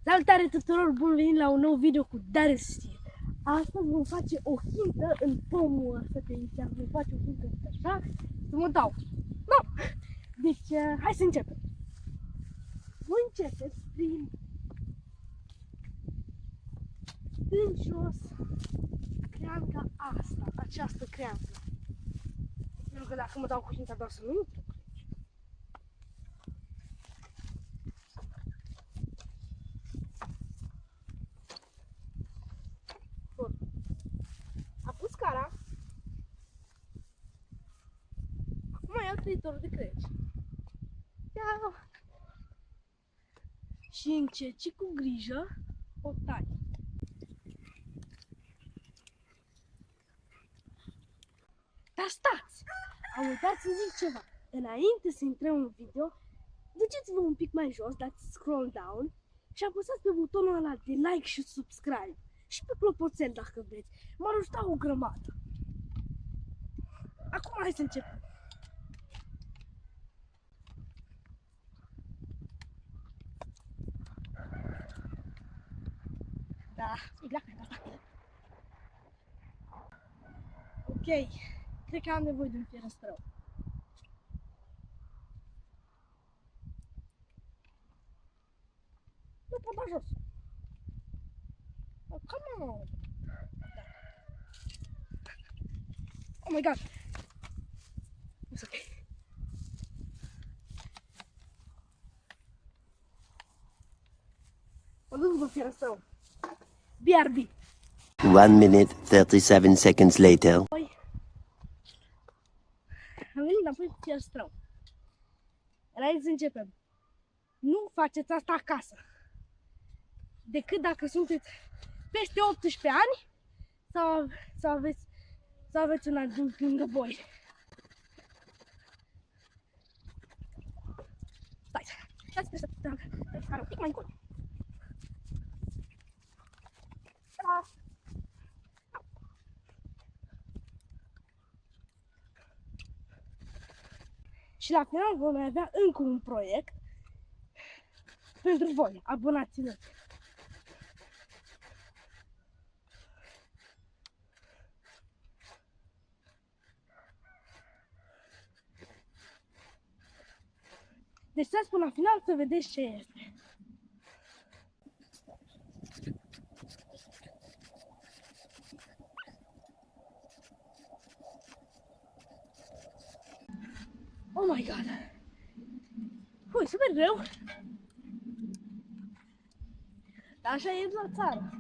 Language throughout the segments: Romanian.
Salutare tuturor, bun venit la un nou video cu Darius Știe. Astăzi vom face o hintă în pomul ăsta de aici, vom face o hintă așa, să mă dau. No! Deci, hai să începem. Voi începeți prin dând jos creanga asta, această creangă. Pentru că dacă mă dau cu hinta doar să nu intru. A pus cara. Acum iau trăitorul de creci. Iau. Și încet și cu grijă o tai. Dar stați! Am uitat să zic ceva. Înainte să intrăm în video, duceți-vă un pic mai jos, dați scroll down și apăsați pe butonul ăla de like și subscribe. Și pe clopoțel dacă vreți. M-ar ajuta o grămadă. Acum hai să începem. Da, e gata, gata. Ok, cred că am nevoie de un fierăstrău. Nu pot da jos. Oh, come on. Oh my god. It's okay. Mă duc după fierăstrău. BRB. 1 minute 37 seconds later. Am venit înapoi cu fierăstrău. Înainte să începem. Nu faceți asta acasă. Decât dacă sunteți peste 18 ani sau aveți un adult lângă voi. Stai, să stau un pic mai încolo. Da. Și la final vom avea încă un proiect pentru voi, abonați-vă. Deci stați până la final să vedeți ce este. Oh my god! Ui, super greu! Dar așa e la țară.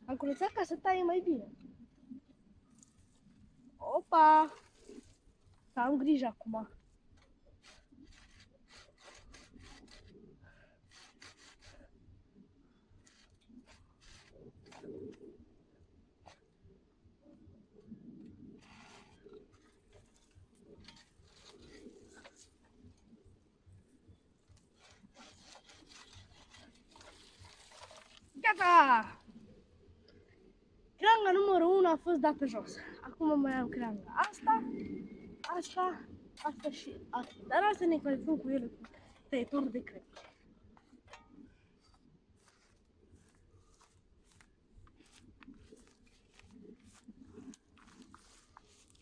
Am curățat ca să taie mai bine. Opa! Să am grijă acum. Gata! Creanga numărul 1 a fost dată jos. Acum mai am creanga asta, asta, asta și asta. Dar asta ne calificăm cu ele cu tăietorul de creci.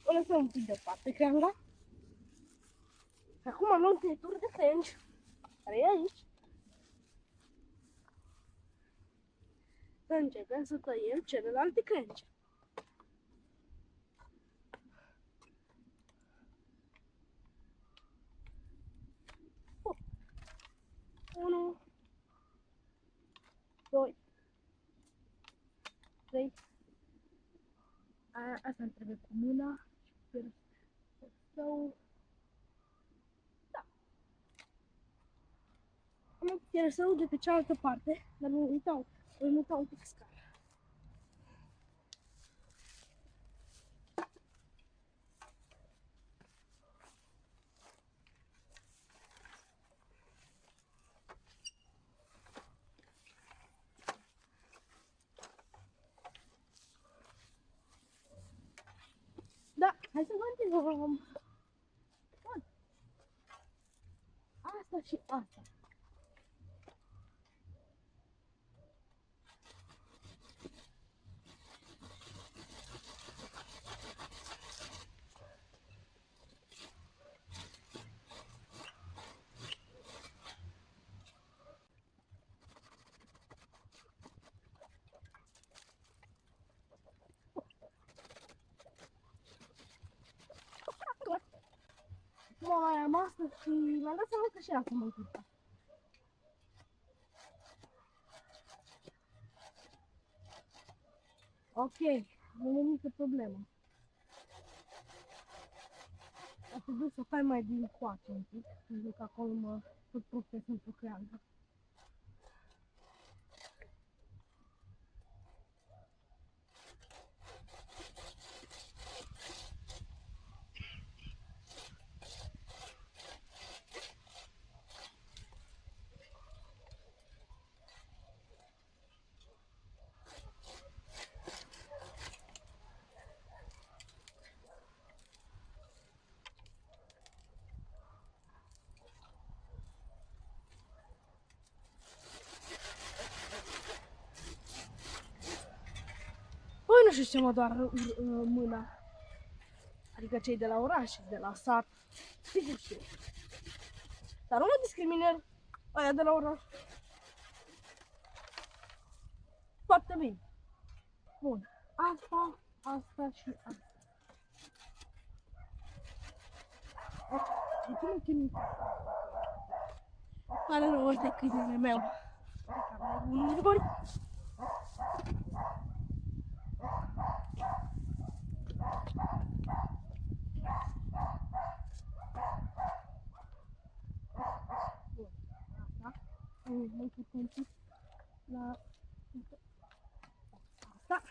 O lăsăm un pic deoparte creanga. Acum luăm tăietorul de crengi, care e aici. Să începem să tăiem celelalte crengi. Unu, 2, 3. Asta îmi trebuie cu mâna. Sau... Da. Am fierăstrăul de pe cealaltă parte, dar voi muta un pic scara. Da, hai să continuăm. Bun. Asta și asta. Mai am asta și mi-am dat seama că și asta mă încurcă. Ok, nu e nicio problemă. A trebuit să faci mai din coace un pic, pentru că acolo mă tot profes într-o creangă. Păi nu știu ce mă doare mâna. Adică cei de la oraș, de la sat, sigur știu. Dar nu mă discriminez aia de la oraș. Foarte bine. Bun. Asta, asta și asta. De ce nu chem? Are rost de câinele meu. Un ori. Mă putem la asta. Așa.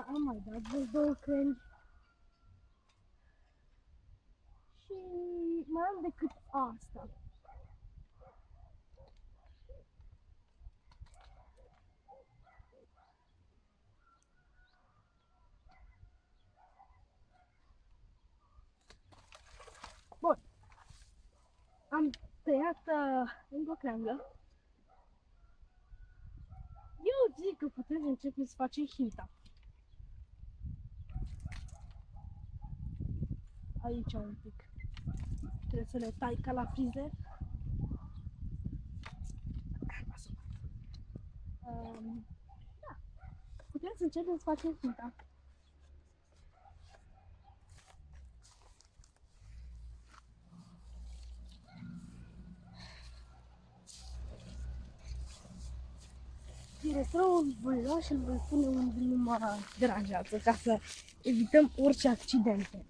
Am mai dat vreo două crengi. Și mai am decât asta. Bun. Am tăiat încă o creangă. Eu zic că putem să începem să facem hinta. Aici un pic. Trebuie să le tai ca la frizer. Da. Putem să începem să facem hinta. Diretorul voi lua și îl voi pune unde nu mă deranjează, ca să evităm orice accidente.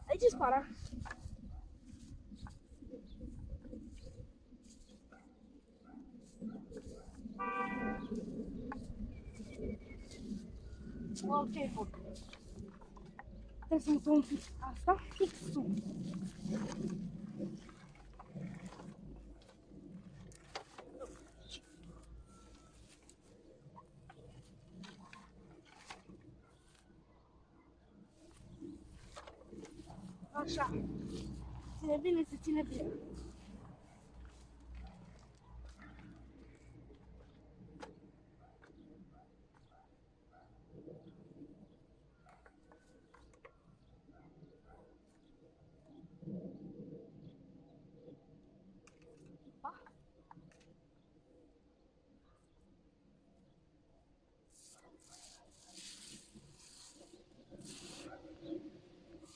Aici e spara. Ok, bun. Trebuie să mutăm un pic asta, fix sub. Așa. Ține bine, se ține bine.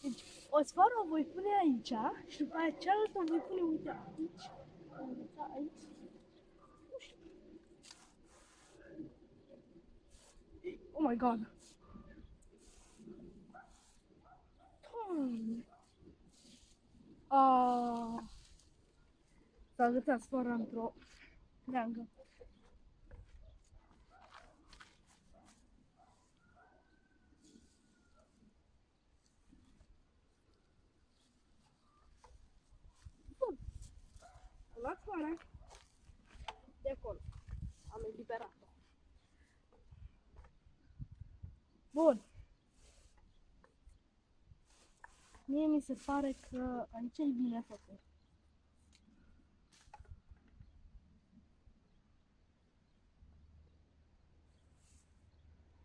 Deci, o sfoară o voi pune aici și după aia cealaltă o voi pune, uite, aici. Aici. Nu știu. Oh my god. S-a agățat sfoara într-o creangă. afară. De acolo. Am eliberat-o. Bun. Mie mi se pare că aici e bine făcut.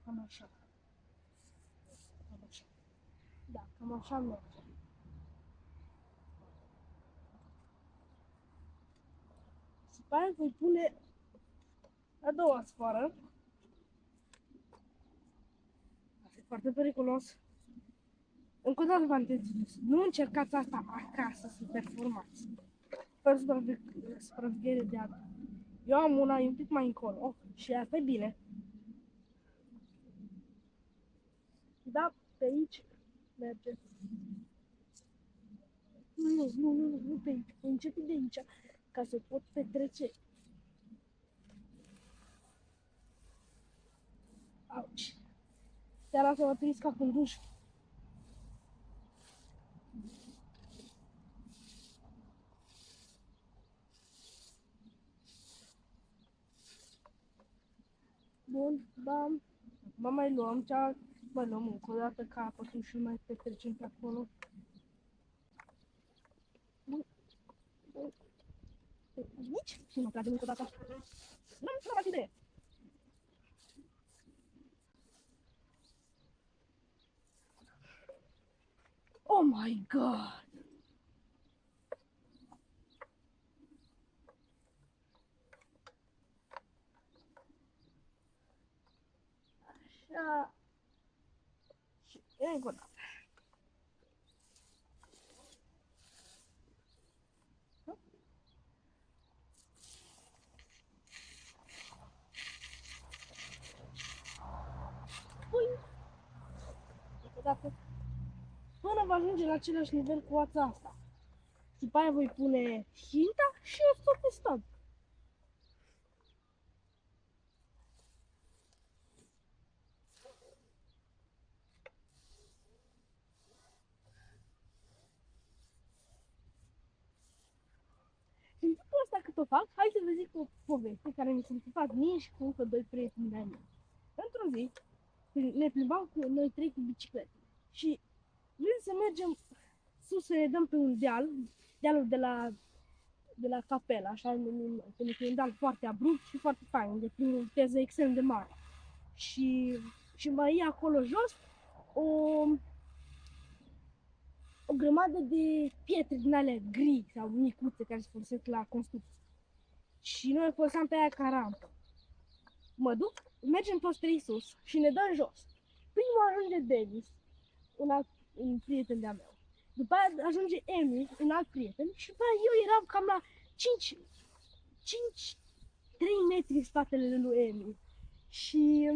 Cam așa. Cam așa. Da, cam așa merge. Și pe aia voi pune a doua sfoară. Asta e foarte periculos. Încă o dată v-am zis, nu încercați asta acasă să performați. Fără supraveghere de adult. Eu am una, e un pic mai încolo și asta e bine. Da, pe aici merge. Nu pe aici. Începe de aici, ca să pot petrece. Auci. Seara asta m-a prins ca în duș. Bun, bam. Mă mai luăm cea, mă luăm încă o dată capătul și mai petrecem pe acolo. Bun. Nici? Și mă tragem încă o dată. Nu am idee. Oh my god! Așa. Și încă o dată. Pui. Încă o dată. Până va ajunge la același nivel cu oața asta. Și după aia voi pune hinta și o stop pe stop. Și în timpul ăsta cât o fac, hai să vă zic o poveste care mi s-a întâmplat mie și cu încă doi prieteni de-ai mei. Într-o zi, ne plimbam cu noi trei cu biciclete și vrem să mergem sus să ne dăm pe un dealul de la capela, așa, pentru că e un deal foarte abrupt și foarte fain, de prin o viteză extrem de mare. Și mai e acolo jos o grămadă de pietre din alea gri sau micuțe care se folosesc la construcții. Și noi foloseam pe aia ca rampă. Mergem toți trei sus și ne dăm jos. Primul ajunge Denis, un prieten de-a meu. După aia ajunge Emi, un alt prieten. Și după aia eu eram cam la 3 metri în spatele lui Emi. Și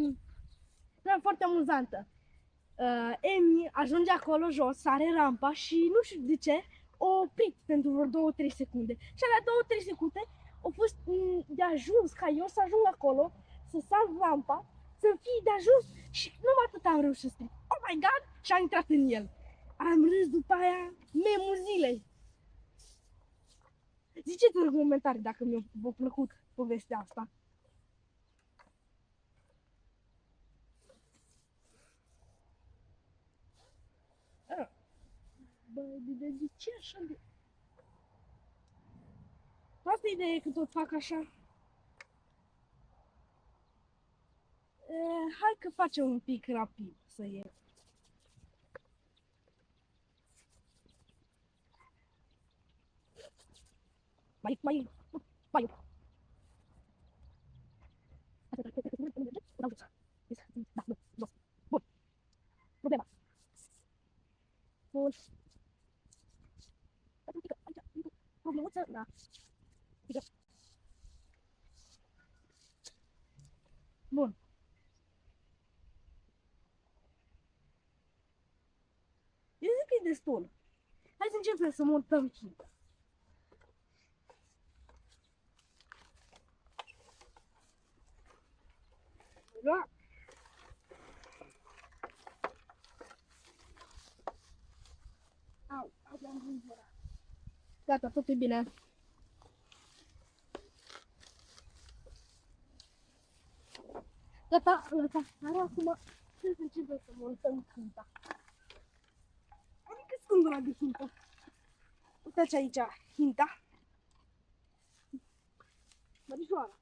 era foarte amuzantă. Emi ajunge acolo jos, sare rampa și nu știu de ce o oprit pentru vreo 2-3 secunde. Și alea 2-3 secunde au fost de ajuns ca eu să ajung acolo, să sar rampa, să fie de ajuns și numai atât am reușit să strig. Oh my god! Și am intrat în el. Am râs după aia memul zilei. Ziceți în comentarii dacă v-a plăcut povestea asta. Bă, de ce așa de... Asta ideea e că tot fac așa. Hai că facem un pic rapid să ies. Mai. Bun. Problema. Bun. Problemuță, da. Bun. Eu zic că e destul. Hai să începem să montăm hinta. Da. Au, am zis. Gata, tot e bine. Gata, gata. Dar acum trebuie să începem să montăm hinta. Adică scândura de hintă. Uitați aici hinta. Mărișoara.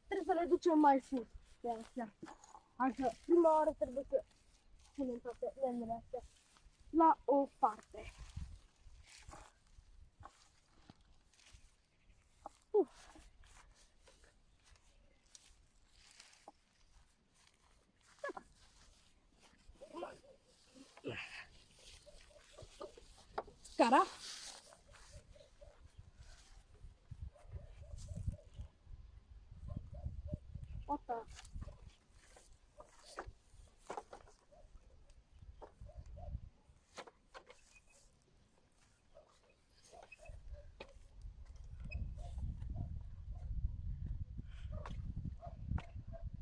Trebuie să le ducem mai sus pe astea. Așa, prima oară trebuie să punem toate lemnele astea la o parte. Scara. Asta.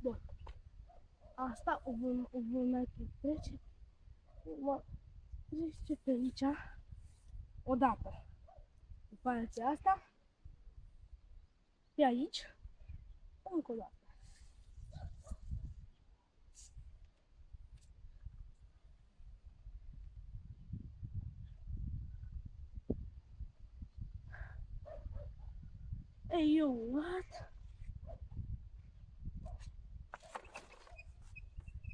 Bun. Asta o vom mai petrece. O trece pe aici odată. După aceea asta. Pe aici. Încă o dată. Hey, yo, what?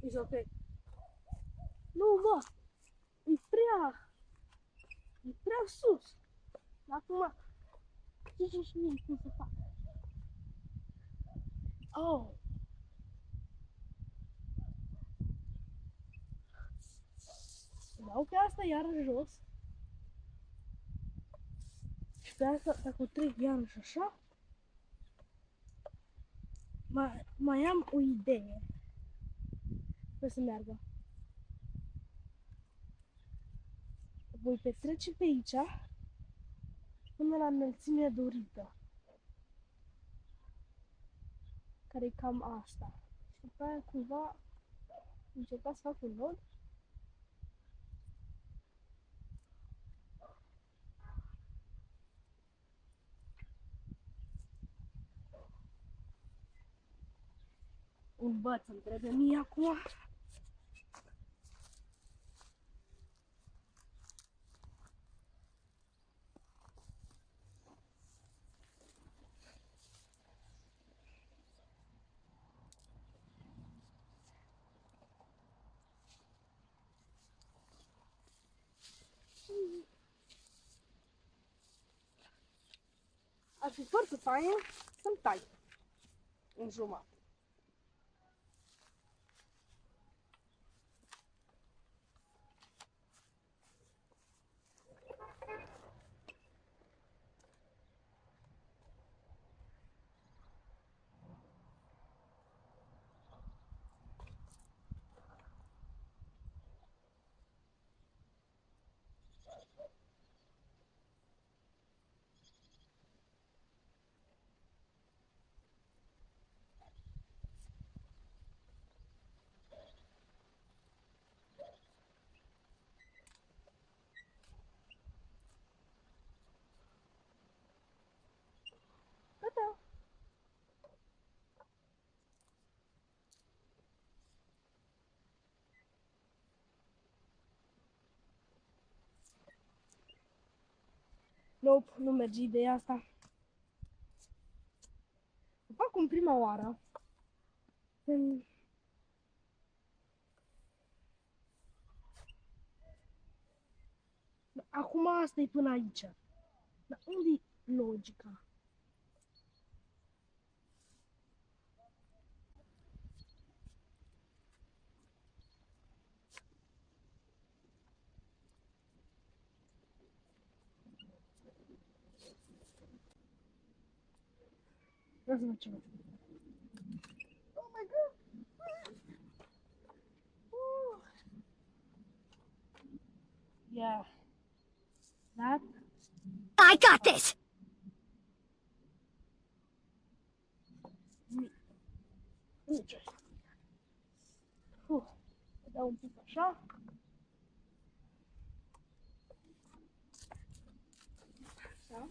It's okay. Nu, mă! E prea sus. Acum, zice și mie cum să fac. Oh! Dau pe asta iar jos. Și pe asta, dacă o trec iarăși așa, mai am o idee. Trebuie să meargă. Voi petrece pe aici până la înălțimea dorită. Care e cam asta. Și după aia cumva încerca să fac un nod. Un băț îmi trebuie mie acum. Ar fi foarte fain să-mi tai în jumătate. Gata. Nope, nu merge ideea asta. O fac în prima oară. Acum asta e până aici. Dar unde e logica? Vreau să văd ceva. Oh my god! Yeah. That? I got this! Nici asta. Dau un pic așa. Da.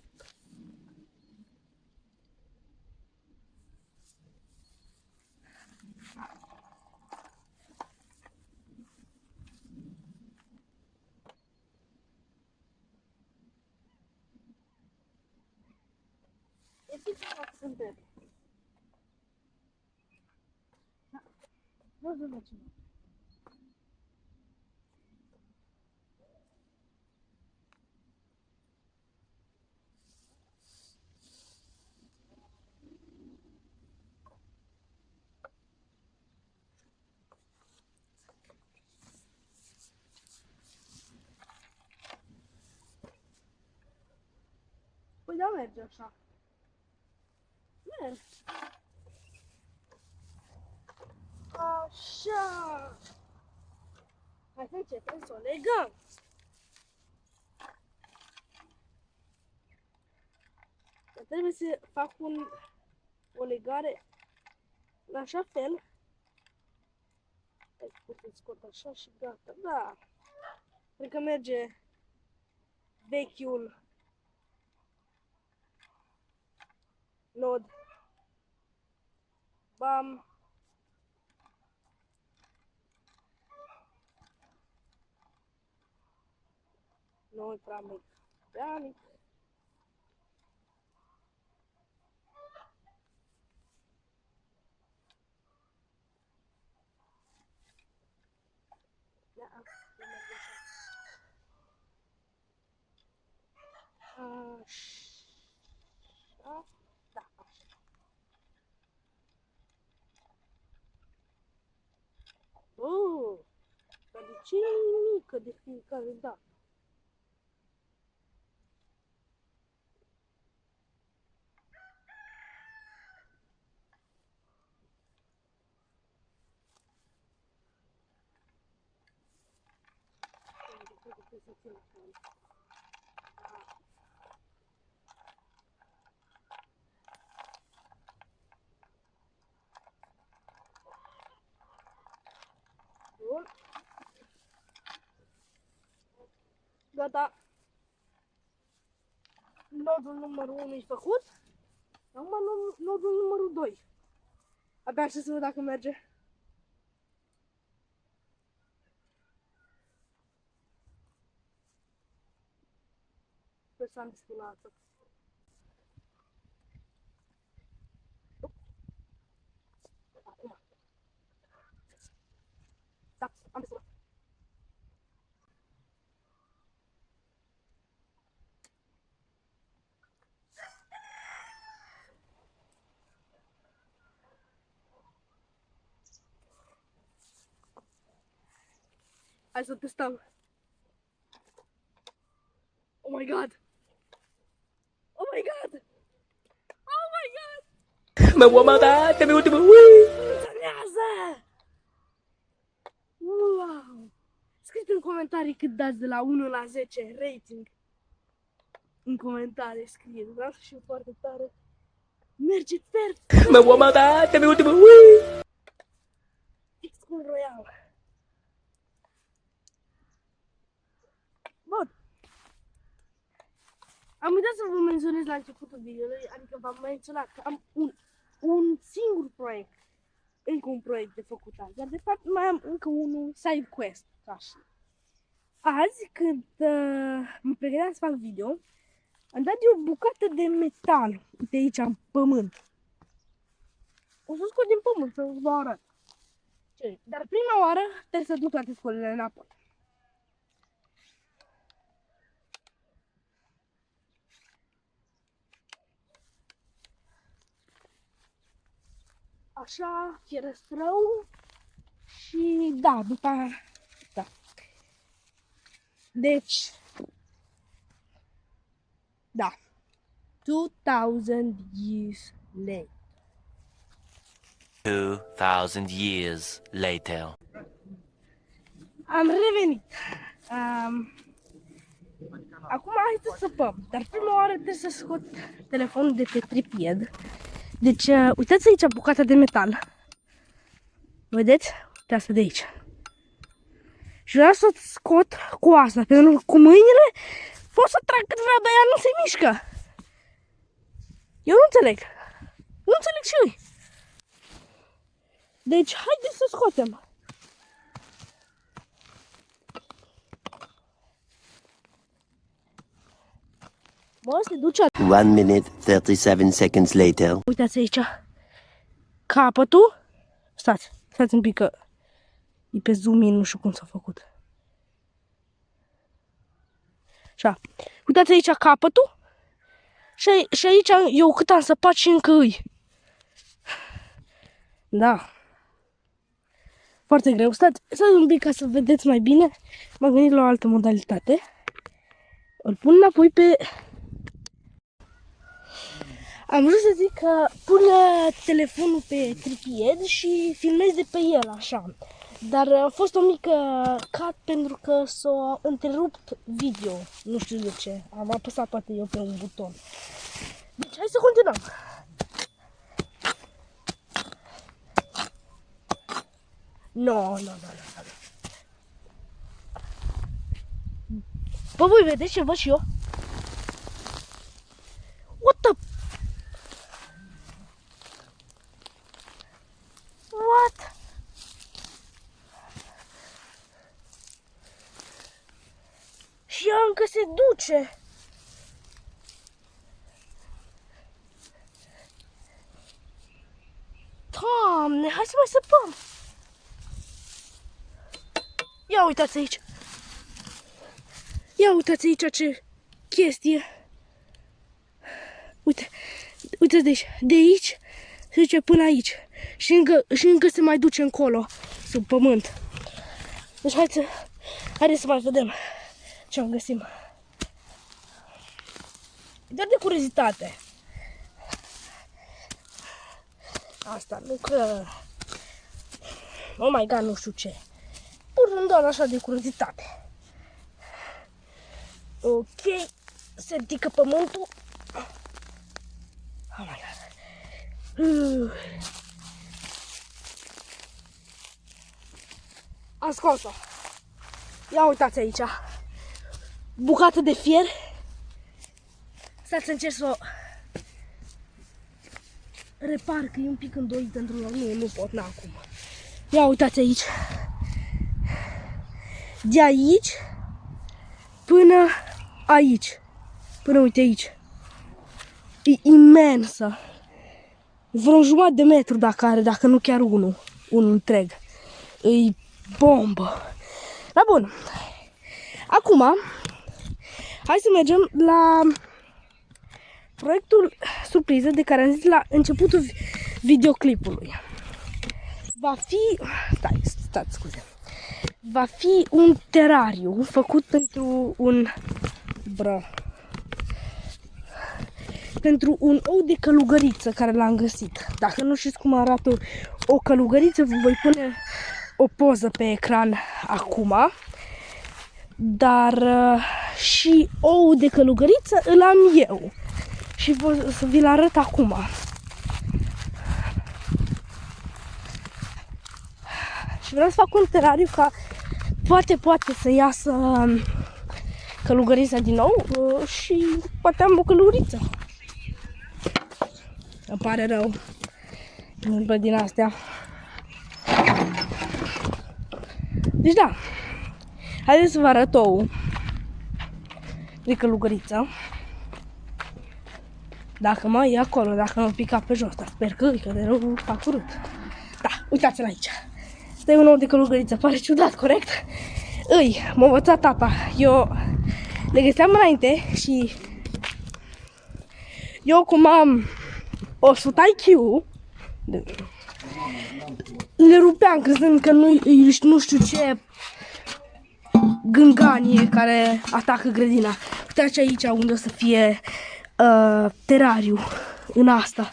E fix așa sunt trebuie. Da. Nu să mergem. Păi da, merge așa. Merge. Așa. Hai să începem să o legăm. Dar trebuie să fac o legare în așa fel. Hai să scot așa și gata. Da. Cred că merge vechiul nod. Bam. Nu e prea mic. Prea mic. Da, merge așa. Așa. Da, așa. Dar de ce e mică de fiecare dată? Bun. Gata. Nodul numărul 1 e făcut. Acum nodul numărul 2. Abia aștept să văd dacă merge. Sper să am destinată. Acum. Da, am destinat. Hai să testăm. Oh my god! Oh my god! Oh my god! Mà qua mau ta, tao bị Funcționează! Wow! Scrieți în comentarii cât dați de la 1 la 10 rating. În comentarii scrieți, vreau să știu foarte tare. Merge perfect! Mà qua mau ta, tao bị Fix cum vroiam. Bun. Am uitat să vă menționez la începutul videoului, adică v-am menționat că am un singur proiect. Încă un proiect de făcut azi, dar de fapt mai am încă unul side quest. Așa. Azi, când mă pregăteam să fac video, am dat eu o bucată de metal de aici în pământ. O să scot din pământ să vă arăt. Dar prima oară trebuie să duc toate scolele înapoi. Așa, fierăstrău și da, după da. Deci, da, 2000 years later. 2000 years later. Am revenit. Acum hai să săpăm, dar prima oară trebuie să scot telefonul de pe tripod. Deci, uitați aici bucata de metal. Vedeți? Uite asta de aici. Și vreau să scot cu asta, pentru că cu mâinile Pot să trag cât vreau, dar ea nu se mișcă. Eu nu înțeleg. Nu înțeleg și eu. Deci, haideți să scoatem. Bă, se duce. 1 minute 37 seconds later. Uitați aici. Capătul. Stați un pic că e pe zoom in, nu știu cum s-a făcut. Așa. Uitați aici capătul. Și aici eu cât am săpat și încă îi. Da. Foarte greu. Stați un pic ca să vedeți mai bine. M-am gândit la o altă modalitate. Îl pun înapoi pe... Am vrut să zic că pun telefonul pe tripied și filmez de pe el, așa. Dar a fost o mică cut pentru că s-a întrerupt video. Nu știu de ce. Am apăsat poate eu pe un buton. Deci hai să continuăm. No. Bă, voi vedeți ce văd și eu? What the... What? Și ea încă se duce. Doamne, hai să mai săpăm. Ia uitați aici. Ia uitați aici ce chestie. Uite de aici. De aici se duce până aici. Și încă se mai duce încolo, sub pământ. Deci haideți să mai vedem ce am găsit. Doar de curiozitate. Asta, nu că... Oh my god, nu știu ce. Pur doar așa de curiozitate. Ok, se ridică pământul. Oh my god. Am scos-o. Ia uitați aici. Bucată de fier. Stați să încerc să o repar, că e un pic îndoită într-un loc. Nu pot, acum. Ia uitați aici. De aici până aici. Până uite aici. E imensă. Vreo jumătate de metru dacă are, dacă nu chiar unul întreg. E bombă. Dar bun. Acum, hai să mergem la proiectul surpriză de care am zis la începutul videoclipului. Va fi... Stați, scuze. Va fi un terariu făcut pentru un... pentru un ou de călugăriță care l-am găsit. Dacă nu știți cum arată o călugăriță, vă voi pune o poză pe ecran acum. Dar și ou de călugăriță îl am eu. Și o să vi-l arăt acum. Și vreau să fac un terariu ca poate să iasă călugărița din nou și poate am o călugăriță. Îmi pare rău. Nu din astea. Deci da. Haideți să vă arăt ou de călugăriță. Dacă mă e acolo, dacă nu pica pe jos, dar sper că de rău fac urât. Da, uitați-l aici. Asta e un ou de călugăriță, pare ciudat, corect? M-a învățat tata. Eu le găseam înainte și eu cum am 100 IQ, le rupeam crezând că nu știu ce gânganie care atacă grădina. Uitați aici unde o să fie terariu în asta.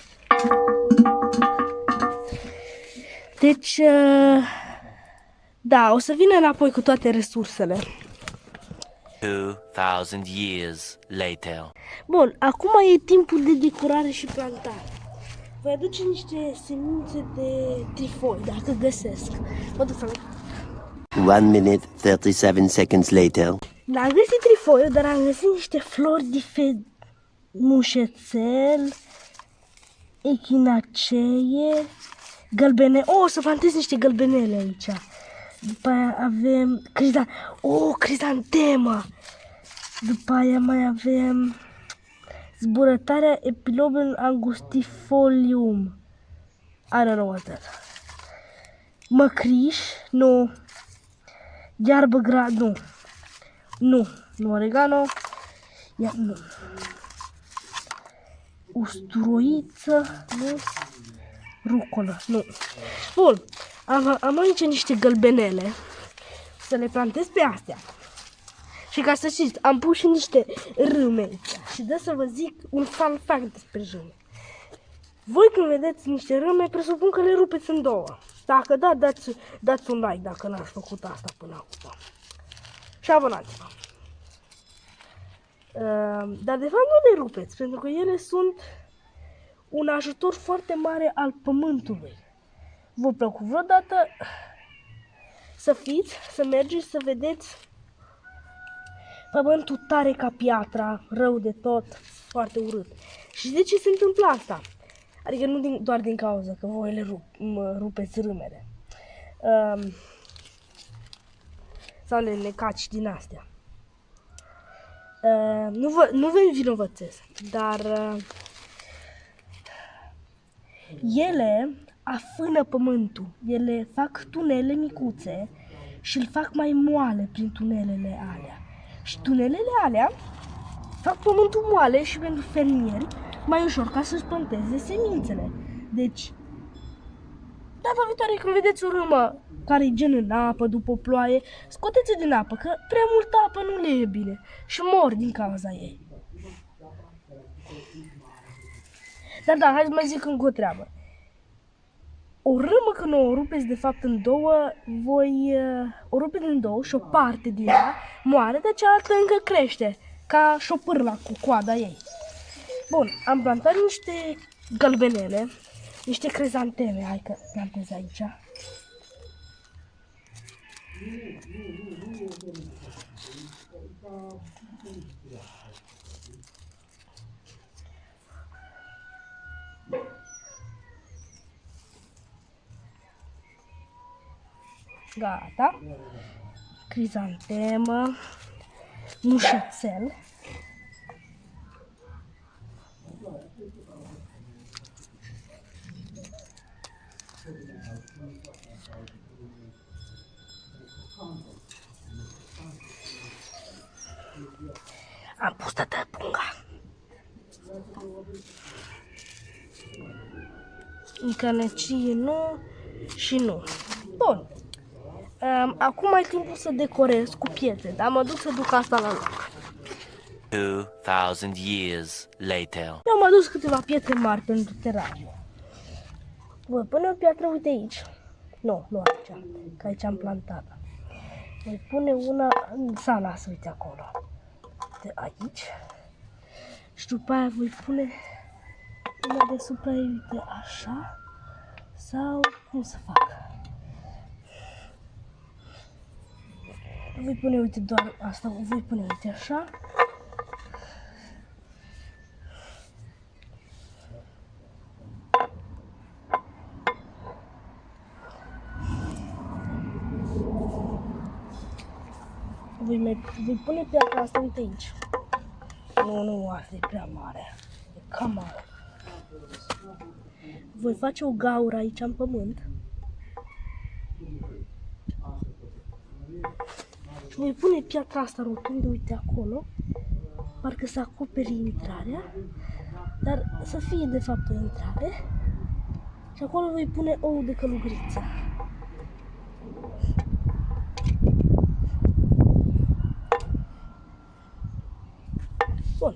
Deci, da, o să vină înapoi cu toate resursele. 2000 years later. Bun, acum e timpul de decorare și plantare. Voi aduce niște semințe de trifoi, dacă găsesc. Mă duc să 1 minute 37 seconds later. N-am găsit trifoiu, dar am găsit niște flori mușețel, echinacee, gălbene. O, să plantez niște gălbenele aici. După aia avem crizantemă. După aia mai avem zburătarea Epilobin angustifolium. I don't know what that. Măcriș, nu. Iarbă nu oregano. Nu. Usturoiță, nu. Rucolă, nu. Bun, am aici niște gălbenele. Să le plantez pe astea. Și ca să știți, am pus și niște râme aici. Și de să vă zic un fun fact despre râme. Voi când vedeți niște râme, presupun că le rupeți în două. Dacă da, dați un like dacă n-ați făcut asta până acum. Și abonați-vă. Dar de fapt nu le rupeți, pentru că ele sunt un ajutor foarte mare al pământului. Vă plăcut vreodată să mergeți să vedeți pământul tare ca piatra, rău de tot, foarte urât. Și de ce se întâmplă asta? Adică nu doar din cauza că voi le rupeți râmele. Sau le necați din astea. Nu vă învinovățesc, dar ele afână pământul. Ele fac tunele micuțe și îl fac mai moale prin tunelele alea. Și tunelele alea fac pământul moale și pentru fermieri mai ușor ca să-și planteze semințele. Deci, data viitoare când vedeți o râmă care e gen în apă după ploaie, scoteți-o din apă, că prea multă apă nu le e bine și mor din cauza ei. Dar da, hai să mai zic încă o treabă. O râmă când o rupeți de fapt în două, o rupeți în două și o parte din ea moare, dar cealaltă încă crește, ca șopârla cu coada ei. Bun, am plantat niște gălbenele, niște crizanteme, hai că plantez aici. Gata. Crizantemă, mușețel. Am pus tata punga. Încanecie nu și nu. Bun. Acum ai timpul să decorez cu pietre, dar mă duc să duc asta la loc. 2000 years later. Eu am adus câteva pietre mari pentru terariu. Voi pune o piatră, uite aici. Nu aici, că aici am plantat. Voi pune una în sala asta, uite acolo. De aici. Și după aia voi pune una deasupra ei, uite așa. Sau cum să fac? Voi pune, uite, doar asta, voi pune, uite, așa. Voi pune piatra asta, uite aici. Nu, asta e prea mare. E cam mare. Voi face o gaură aici în pământ. Și voi pune piatra asta rotundă, uite acolo. Parcă să acoperi intrarea. Dar să fie de fapt o intrare. Și acolo voi pune ou de călugăriță. Bun.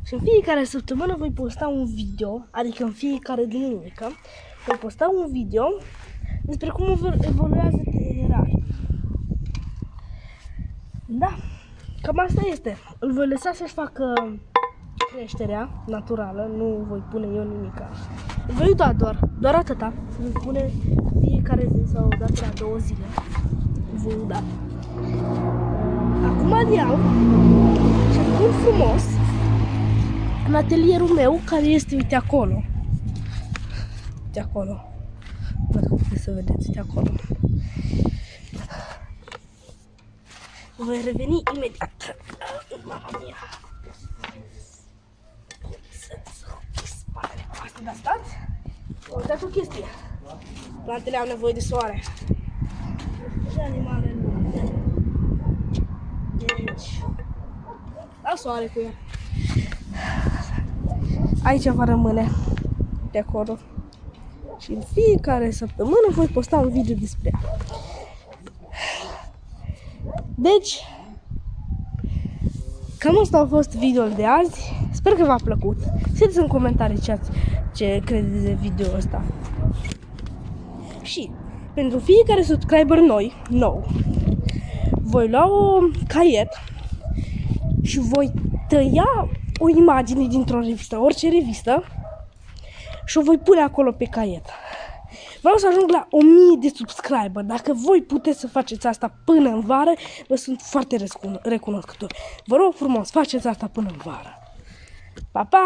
Și în fiecare săptămână voi posta un video, adică în fiecare duminică, voi posta un video despre cum evoluează terariul. Da, cam asta este. Îl voi lăsa să-și facă creșterea naturală, nu voi pune eu nimica. Voi uita doar atâta. Voi pune fiecare zi sau o dată la 2 zile. Voi uita. Acum îl iau și îl pun frumos în atelierul meu, care este, uite, acolo. Uite acolo. Dacă puteți să vedeți, uite acolo. Voi reveni imediat. Mama mia. Să spatele cu asta, dar stați. Uitați o chestie. Plantele au nevoie de soare. Și animalele nu. Deci, la soare cu el. Aici va rămâne de acolo. Și în fiecare săptămână voi posta un video despre ea. Deci, cam asta a fost videoul de azi. Sper că v-a plăcut. Scrieți în comentarii ce credeți de video ăsta. Și pentru fiecare subscriber nou, voi lua o caiet și voi tăia o imagine dintr-o revistă, orice revistă, și o voi pune acolo pe caiet. Vreau să ajung la 1000 de subscriber. Dacă voi puteți să faceți asta până în vară, vă sunt foarte recunoscător. Vă rog frumos, faceți asta până în vară. Pa, pa!